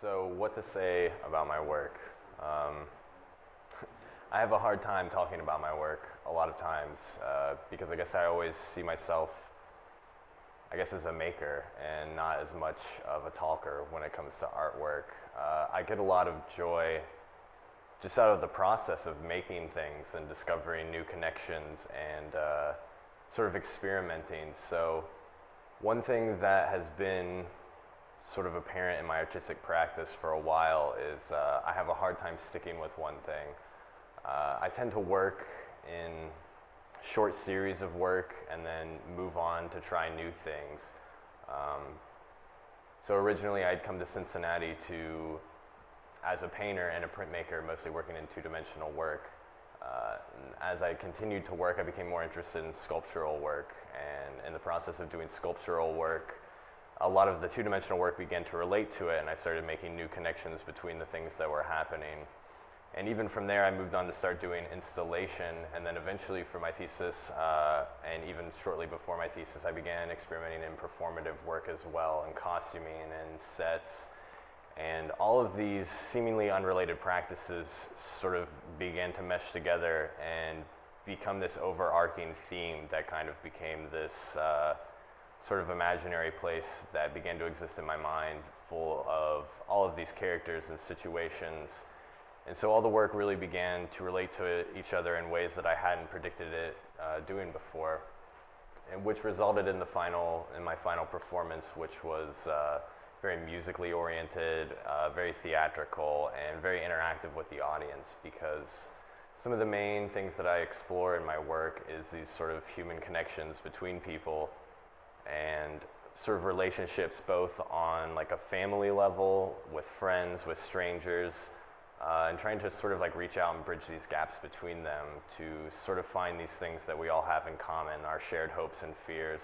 So what to say about my work? I have a hard time talking about my work a lot of times because I guess I always see myself, as a maker and not as much of a talker when it comes to artwork. I get a lot of joy just out of the process of making things and discovering new connections and sort of experimenting. So one thing that has been sort of apparent in my artistic practice for a while is I have a hard time sticking with one thing. I tend to work in short series of work and then move on to try new things. So originally I'd come to Cincinnati as a painter and a printmaker, mostly working in two-dimensional work. As I continued to work, I became more interested in sculptural work, and in the process of doing sculptural work, a lot of the two-dimensional work began to relate to it, and I started making new connections between the things that were happening. And even from there, I moved on to start doing installation, and then eventually for my thesis, and even shortly before my thesis, I began experimenting in performative work as well, and costuming and sets. And all of these seemingly unrelated practices sort of began to mesh together and become this overarching theme that kind of became this sort of imaginary place that began to exist in my mind, full of all of these characters and situations. And so all the work really began to relate to each other in ways that I hadn't predicted it doing before, and which resulted in my final performance, which was very musically oriented, very theatrical, and very interactive with the audience, because some of the main things that I explore in my work is these sort of human connections between people and sort of relationships both on like a family level, with friends, with strangers, and trying to sort of like reach out and bridge these gaps between them to sort of find these things that we all have in common, our shared hopes and fears.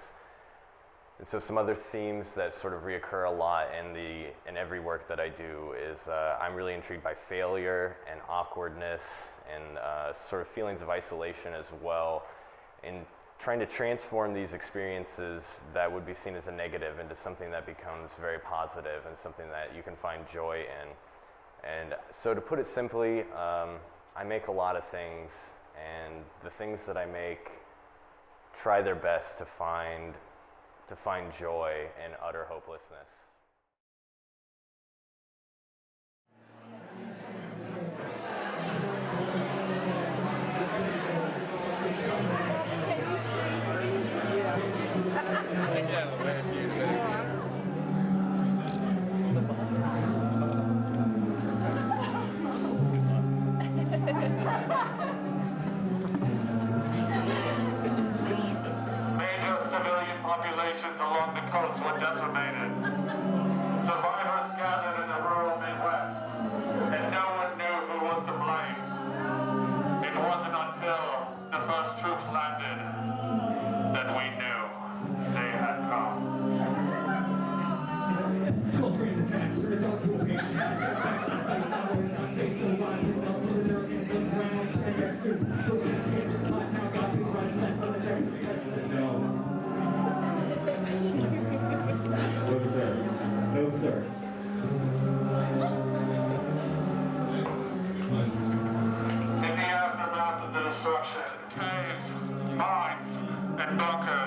And so some other themes that sort of reoccur a lot in every work that I do is I'm really intrigued by failure and awkwardness and sort of feelings of isolation as well, and trying to transform these experiences that would be seen as a negative into something that becomes very positive and something that you can find joy in. And so to put it simply, I make a lot of things, and the things that I make try their best to find joy in utter hopelessness. Can you see? Yeah. Get out of the way a few minutes. Major civilian populations along the coast were decimated. Survivors gathered in the rural Midwest, and no one knew who was to blame. It wasn't until the first troops landed that we knew they had come. Small crazy attacks, result to a patient. Not safe for a while, No, sir. In the aftermath of the destruction, caves, mines, and bunkers